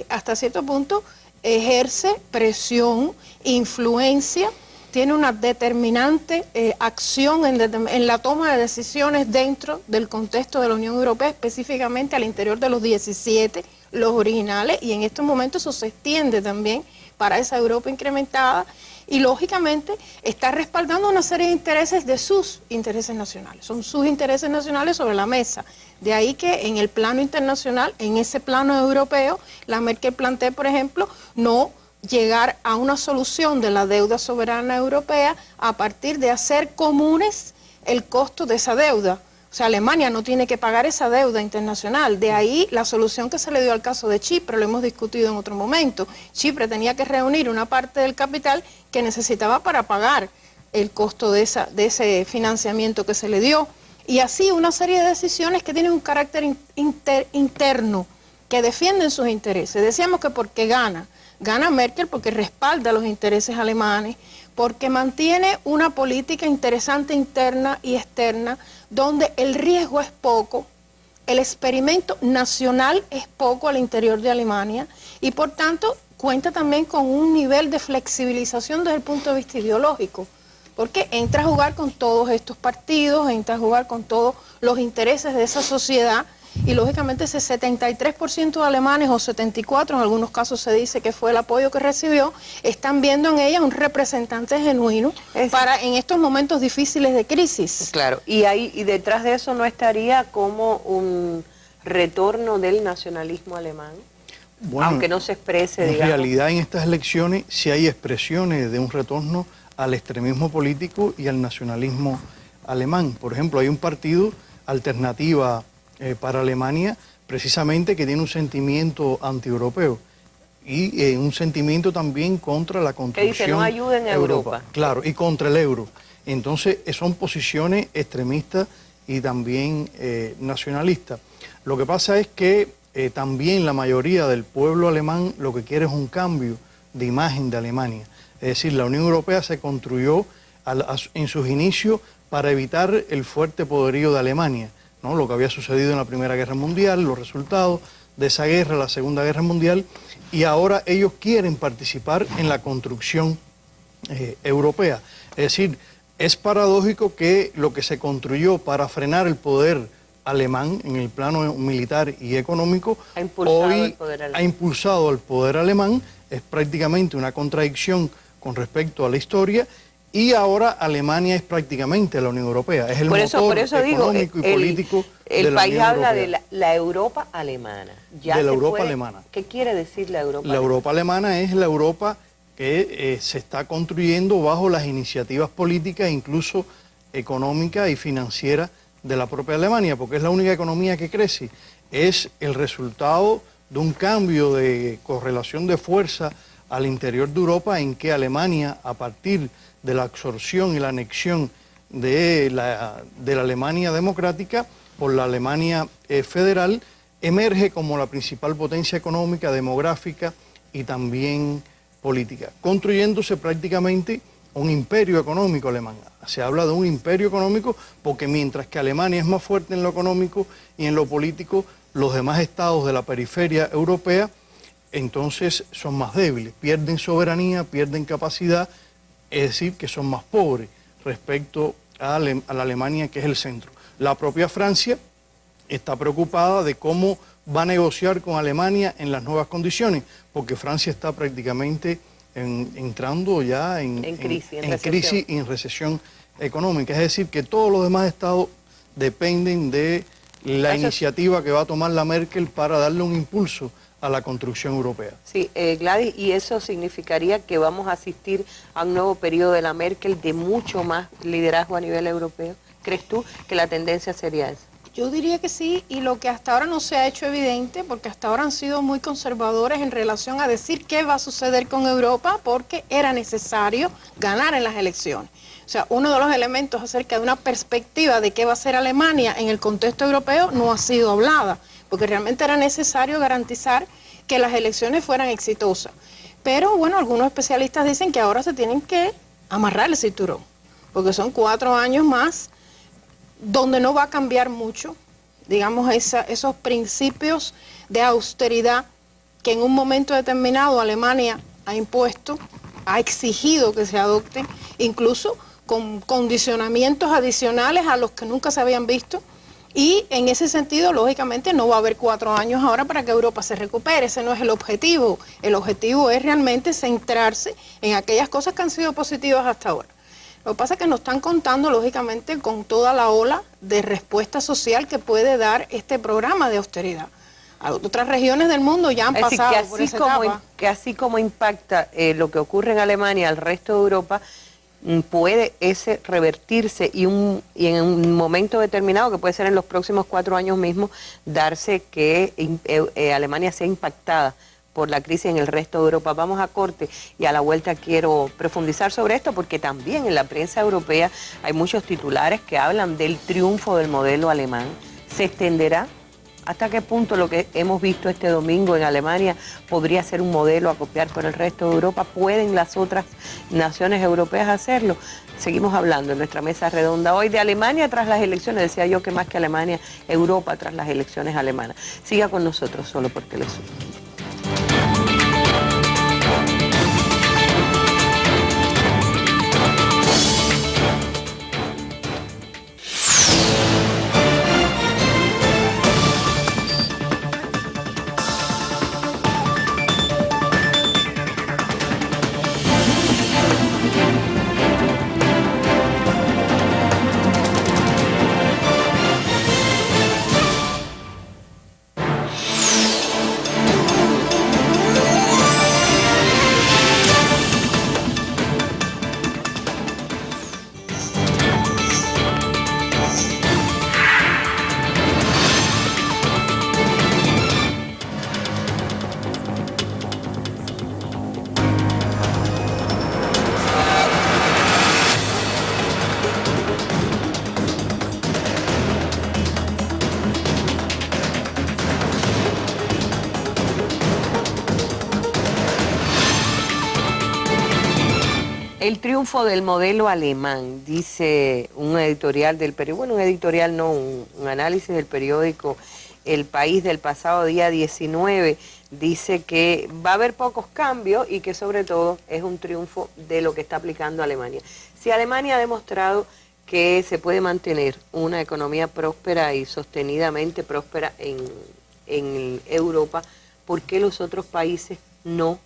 hasta cierto punto ejerce presión, influencia, tiene una determinante acción en la toma de decisiones dentro del contexto de la Unión Europea, específicamente al interior de los 17, los originales, y en estos momentos eso se extiende también para esa Europa incrementada, y lógicamente está respaldando una serie de intereses de sus intereses nacionales. Son sus intereses nacionales sobre la mesa. De ahí que en el plano internacional, en ese plano europeo, la Merkel plantea, por ejemplo, no llegar a una solución de la deuda soberana europea a partir de hacer comunes el costo de esa deuda. O sea, Alemania no tiene que pagar esa deuda internacional. De ahí la solución que se le dio al caso de Chipre, lo hemos discutido en otro momento. Chipre tenía que reunir una parte del capital que necesitaba para pagar el costo de ese financiamiento que se le dio. Y así una serie de decisiones que tienen un carácter interno, que defienden sus intereses. Decíamos que porque gana Merkel porque respalda los intereses alemanes, porque mantiene una política interesante interna y externa, donde el riesgo es poco, el experimento nacional es poco al interior de Alemania, y por tanto cuenta también con un nivel de flexibilización desde el punto de vista ideológico, porque entra a jugar con todos estos partidos, entra a jugar con todos los intereses de esa sociedad, y lógicamente ese 73% de alemanes, o 74%, en algunos casos se dice que fue el apoyo que recibió, están viendo en ella un representante genuino para en estos momentos difíciles de crisis. Claro, y detrás de eso no estaría como un retorno del nacionalismo alemán, bueno, aunque no se exprese, digamos. En realidad en estas elecciones sí hay expresiones de un retorno al extremismo político y al nacionalismo alemán. Por ejemplo, hay un partido, Alternativa para Alemania, precisamente, que tiene un sentimiento antieuropeo. y un sentimiento también contra la construcción. Que dice, no ayuden a Europa. Claro, y contra el euro. Entonces son posiciones extremistas y también nacionalistas. Lo que pasa es que también la mayoría del pueblo alemán lo que quiere es un cambio de imagen de Alemania. Es decir, la Unión Europea se construyó en sus inicios para evitar el fuerte poderío de Alemania, ¿no? Lo que había sucedido en la Primera Guerra Mundial, los resultados de esa guerra, la Segunda Guerra Mundial, y ahora ellos quieren participar en la construcción europea. Es decir, es paradójico que lo que se construyó para frenar el poder alemán en el plano militar y económico, hoy ha impulsado al poder alemán. Es prácticamente una contradicción con respecto a la historia, y ahora Alemania es prácticamente la Unión Europea, es el motor económico y político de la Unión Europea. El país habla de la Europa alemana. De la Europa alemana. ¿Qué quiere decir la Europa alemana? La Europa alemana es la Europa que se está construyendo bajo las iniciativas políticas, incluso económicas y financieras de la propia Alemania, porque es la única economía que crece. Es el resultado de un cambio de correlación de fuerza al interior de Europa, en que Alemania, a partir de la absorción y la anexión de la Alemania democrática por la Alemania federal, emerge como la principal potencia económica, demográfica y también política, construyéndose prácticamente un imperio económico alemán. Se habla de un imperio económico porque mientras que Alemania es más fuerte en lo económico y en lo político, los demás estados de la periferia europea entonces son más débiles, pierden soberanía, pierden capacidad, es decir, que son más pobres respecto a la Alemania, que es el centro. La propia Francia está preocupada de cómo va a negociar con Alemania en las nuevas condiciones, porque Francia está prácticamente entrando ya en crisis y en recesión económica. Es decir, que todos los demás estados dependen de la iniciativa que va a tomar la Merkel para darle un impulso a la construcción europea. Sí, Gladys, ¿y eso significaría que vamos a asistir a un nuevo periodo de la Merkel de mucho más liderazgo a nivel europeo? ¿Crees tú que la tendencia sería esa? Yo diría que sí, y lo que hasta ahora no se ha hecho evidente, porque hasta ahora han sido muy conservadores en relación a decir qué va a suceder con Europa, porque era necesario ganar en las elecciones. O sea, uno de los elementos acerca de una perspectiva de qué va a hacer Alemania en el contexto europeo no ha sido hablada, porque realmente era necesario garantizar que las elecciones fueran exitosas. Pero bueno, algunos especialistas dicen que ahora se tienen que amarrar el cinturón, porque son 4 años más donde no va a cambiar mucho, digamos, esos principios de austeridad que en un momento determinado Alemania ha impuesto, ha exigido que se adopten, incluso con condicionamientos adicionales a los que nunca se habían visto, y en ese sentido, lógicamente, no va a haber 4 años ahora para que Europa se recupere. Ese no es el objetivo es realmente centrarse en aquellas cosas que han sido positivas hasta ahora. Lo que pasa es que nos están contando, lógicamente, con toda la ola de respuesta social que puede dar este programa de austeridad. Otras regiones del mundo ya han pasado por esa etapa. Que así como impacta lo que ocurre en Alemania al resto de Europa, puede ese revertirse y en un momento determinado, que puede ser en los próximos 4 años mismos, darse que Alemania sea impactada por la crisis en el resto de Europa. Vamos a corte y a la vuelta quiero profundizar sobre esto, porque también en la prensa europea hay muchos titulares que hablan del triunfo del modelo alemán. ¿Se extenderá? ¿Hasta qué punto lo que hemos visto este domingo en Alemania podría ser un modelo a copiar con el resto de Europa? ¿Pueden las otras naciones europeas hacerlo? Seguimos hablando en nuestra mesa redonda hoy de Alemania tras las elecciones. Decía yo que más que Alemania, Europa tras las elecciones alemanas. Siga con nosotros solo por Telesur. El triunfo del modelo alemán, dice un editorial del periódico, bueno, un editorial no, un análisis del periódico El País del pasado día 19, dice que va a haber pocos cambios y que sobre todo es un triunfo de lo que está aplicando Alemania. Si Alemania ha demostrado que se puede mantener una economía próspera y sostenidamente próspera en Europa, ¿por qué los otros países no?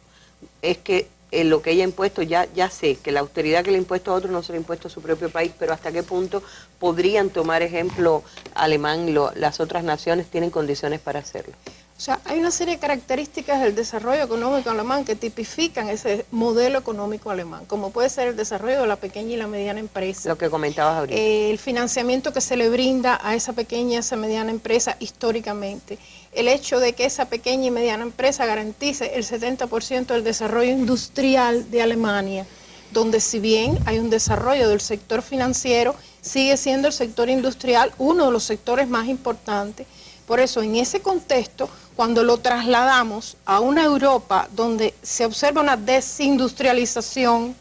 Es que lo que ella ha impuesto, ya sé que la austeridad que le ha impuesto a otros no se le ha impuesto a su propio país, pero ¿hasta qué punto podrían tomar ejemplo alemán? Las otras naciones tienen condiciones para hacerlo. O sea, hay una serie de características del desarrollo económico alemán que tipifican ese modelo económico alemán, como puede ser el desarrollo de la pequeña y la mediana empresa. Lo que comentabas ahorita. El financiamiento que se le brinda a esa pequeña y esa mediana empresa históricamente. El hecho de que esa pequeña y mediana empresa garantice el 70% del desarrollo industrial de Alemania, donde si bien hay un desarrollo del sector financiero, sigue siendo el sector industrial uno de los sectores más importantes. Por eso, en ese contexto, cuando lo trasladamos a una Europa donde se observa una desindustrialización,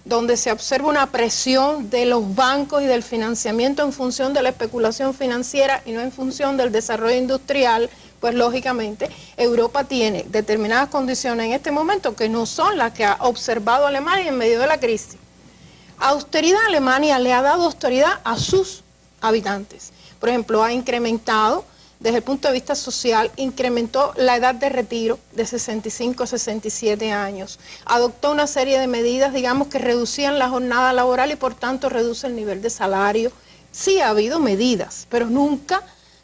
donde se observa una presión de los bancos y del financiamiento en función de la especulación financiera y no en función del desarrollo industrial, pues lógicamente Europa tiene determinadas condiciones en este momento que no son las que ha observado Alemania en medio de la crisis. Austeridad, Alemania le ha dado austeridad a sus habitantes. Por ejemplo, ha incrementado, desde el punto de vista social, incrementó la edad de retiro de 65 a 67 años. Adoptó una serie de medidas, digamos, que reducían la jornada laboral y por tanto reduce el nivel de salario. Sí ha habido medidas, pero nunca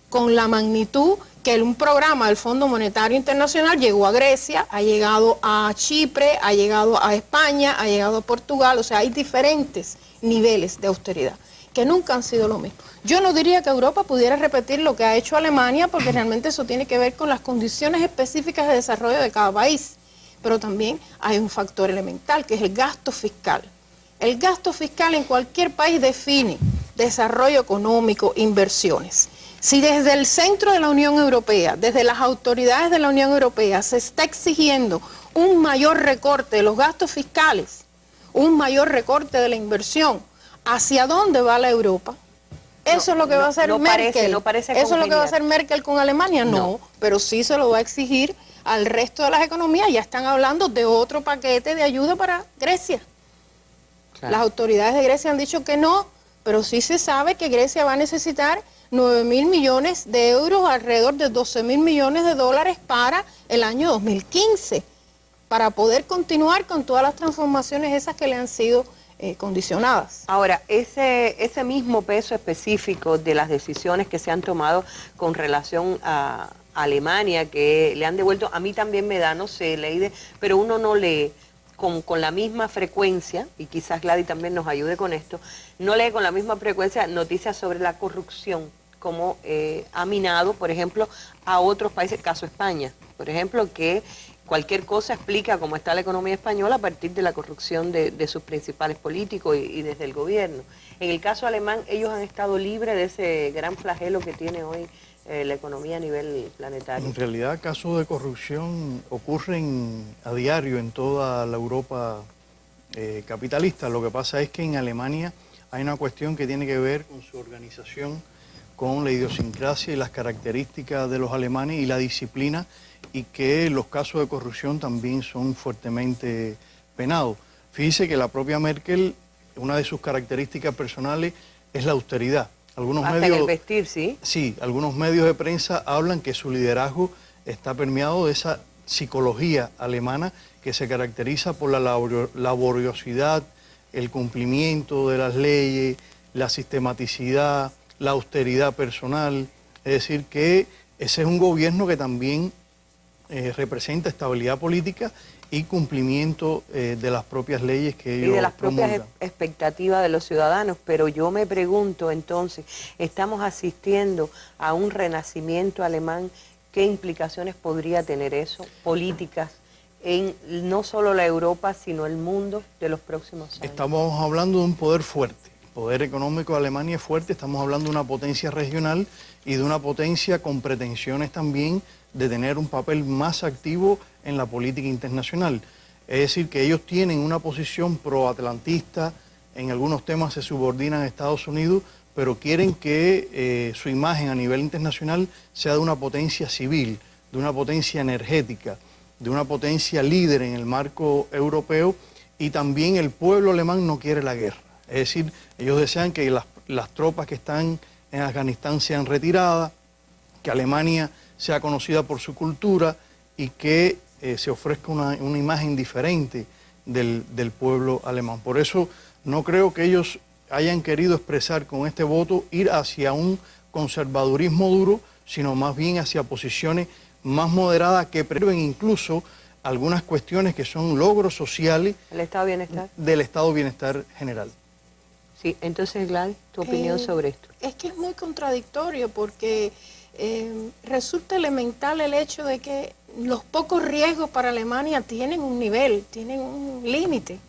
con la magnitud que un programa del Fondo Monetario Internacional llegó a Grecia, ha llegado a Chipre, ha llegado a España, ha llegado a Portugal. O sea, hay diferentes niveles de austeridad que nunca han sido lo mismo. Yo no diría que Europa pudiera repetir lo que ha hecho Alemania, porque realmente eso tiene que ver con las condiciones específicas de desarrollo de cada país. Pero también hay un factor elemental, que es el gasto fiscal. El gasto fiscal en cualquier país define desarrollo económico, inversiones. Si desde el centro de la Unión Europea, desde las autoridades de la Unión Europea, se está exigiendo un mayor recorte de los gastos fiscales, un mayor recorte de la inversión, ¿hacia dónde va la Europa? ¿Eso es lo que va a hacer Merkel? ¿Eso es lo que va a hacer Merkel con Alemania? No, pero sí se lo va a exigir al resto de las economías. Ya están hablando de otro paquete de ayuda para Grecia. Claro. Las autoridades de Grecia han dicho que no, pero sí se sabe que Grecia va a necesitar 9.000 millones de euros, alrededor de 12.000 millones de dólares para el año 2015, para poder continuar con todas las transformaciones esas que le han sido condicionadas. Ahora, ese mismo peso específico de las decisiones que se han tomado con relación a Alemania, que le han devuelto, a mí también me da, no sé, Leide, pero uno no lee con la misma frecuencia, y quizás Gladys también nos ayude con esto, no lee con la misma frecuencia noticias sobre la corrupción, como ha minado, por ejemplo, a otros países, caso España, por ejemplo, que cualquier cosa explica cómo está la economía española a partir de la corrupción de sus principales políticos y desde el gobierno. En el caso alemán, ellos han estado libres de ese gran flagelo que tiene hoy la economía a nivel planetario. En realidad, casos de corrupción ocurren a diario en toda la Europa capitalista. Lo que pasa es que en Alemania hay una cuestión que tiene que ver con su organización, con la idiosincrasia y las características de los alemanes y la disciplina, y que los casos de corrupción también son fuertemente penados. Fíjese que la propia Merkel, una de sus características personales es la austeridad. Algunos hasta medios, en el vestir, ¿sí? Sí, algunos medios de prensa hablan que su liderazgo está permeado de esa psicología alemana que se caracteriza por la laboriosidad, el cumplimiento de las leyes, la sistematicidad, la austeridad personal. Es decir, que ese es un gobierno que también representa estabilidad política y cumplimiento de las propias leyes que ellos y de las propias promulgan. Expectativas de los ciudadanos. Pero yo me pregunto entonces, ¿estamos asistiendo a un renacimiento alemán? ¿Qué implicaciones podría tener eso, políticas, en no solo la Europa, sino el mundo de los próximos años? Estamos hablando de un poder fuerte. El poder económico de Alemania es fuerte, estamos hablando de una potencia regional y de una potencia con pretensiones también de tener un papel más activo en la política internacional. Es decir, que ellos tienen una posición proatlantista, en algunos temas se subordinan a Estados Unidos, pero quieren que su imagen a nivel internacional sea de una potencia civil, de una potencia energética, de una potencia líder en el marco europeo, y también el pueblo alemán no quiere la guerra. Es decir, ellos desean que las tropas que están en Afganistán sean retiradas, que Alemania sea conocida por su cultura y que se ofrezca una imagen diferente del pueblo alemán. Por eso no creo que ellos hayan querido expresar con este voto ir hacia un conservadurismo duro, sino más bien hacia posiciones más moderadas que preserven incluso algunas cuestiones que son logros sociales ¿El estado de bienestar? Del estado de bienestar general. Sí, entonces Gladys, tu opinión sobre esto. Es que es muy contradictorio porque resulta elemental el hecho de que los pocos riesgos para Alemania tienen un nivel, tienen un límite.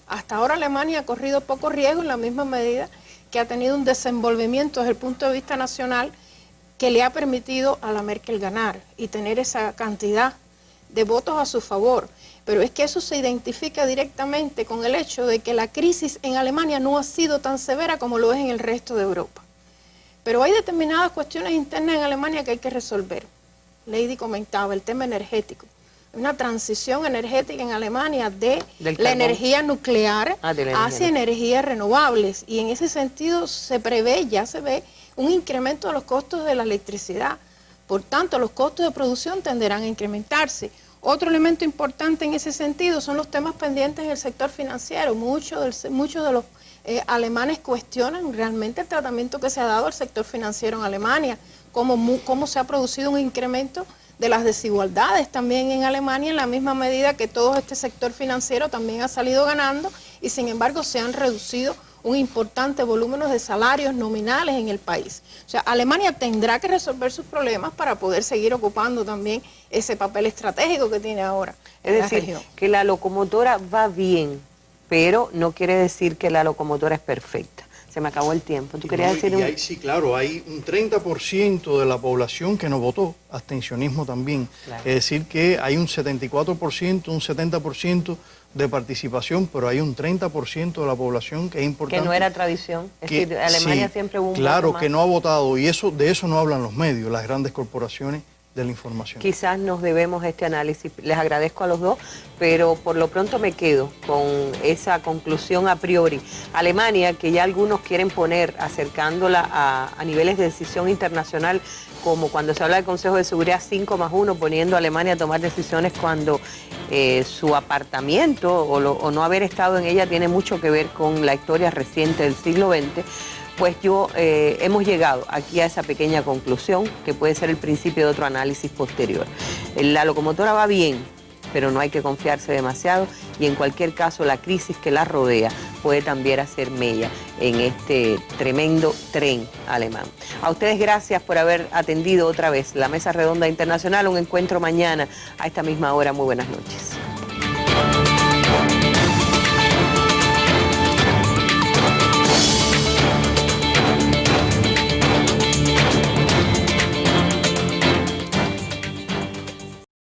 Hasta ahora Alemania ha corrido pocos riesgos en la misma medida que ha tenido un desenvolvimiento desde el punto de vista nacional que le ha permitido a la Merkel ganar y tener esa cantidad de votos a su favor. Pero es que eso se identifica directamente con el hecho de que la crisis en Alemania no ha sido tan severa como lo es en el resto de Europa. Pero hay determinadas cuestiones internas en Alemania que hay que resolver. Lady comentaba el tema energético. Una transición energética en Alemania de la energía nuclear hacia energías renovables. Y en ese sentido se prevé, ya se ve, un incremento de los costos de la electricidad. Por tanto, los costos de producción tenderán a incrementarse. Otro elemento importante en ese sentido son los temas pendientes en el sector financiero. Muchos de los alemanes cuestionan realmente el tratamiento que se ha dado al sector financiero en Alemania, cómo se ha producido un incremento de las desigualdades también en Alemania, en la misma medida que todo este sector financiero también ha salido ganando y sin embargo se han reducido un importante volumen de salarios nominales en el país. O sea, Alemania tendrá que resolver sus problemas para poder seguir ocupando también ese papel estratégico que tiene ahora. Es decir, que la locomotora va bien, pero no quiere decir que la locomotora es perfecta. Se me acabó el tiempo. ¿Tú querías decir sí, claro, hay un 30% de la población que no votó, abstencionismo también. Claro. Es decir, que hay un 74%, un 70% de participación, pero hay un 30% de la población que es importante. Que no era tradición. Es decir, Alemania sí, siempre hubo un claro, que no ha votado, y de eso no hablan los medios, las grandes corporaciones de la información. Quizás nos debemos este análisis. Les agradezco a los dos, pero por lo pronto me quedo con esa conclusión a priori. Alemania, que ya algunos quieren poner, acercándola a niveles de decisión internacional, como cuando se habla del Consejo de Seguridad 5+1, poniendo a Alemania a tomar decisiones cuando su apartamiento o no haber estado en ella tiene mucho que ver con la historia reciente del siglo XX, pues hemos llegado aquí a esa pequeña conclusión que puede ser el principio de otro análisis posterior. La locomotora va bien, pero no hay que confiarse demasiado y en cualquier caso la crisis que la rodea puede también hacer mella en este tremendo tren alemán. A ustedes gracias por haber atendido otra vez la Mesa Redonda Internacional, un encuentro mañana a esta misma hora. Muy buenas noches.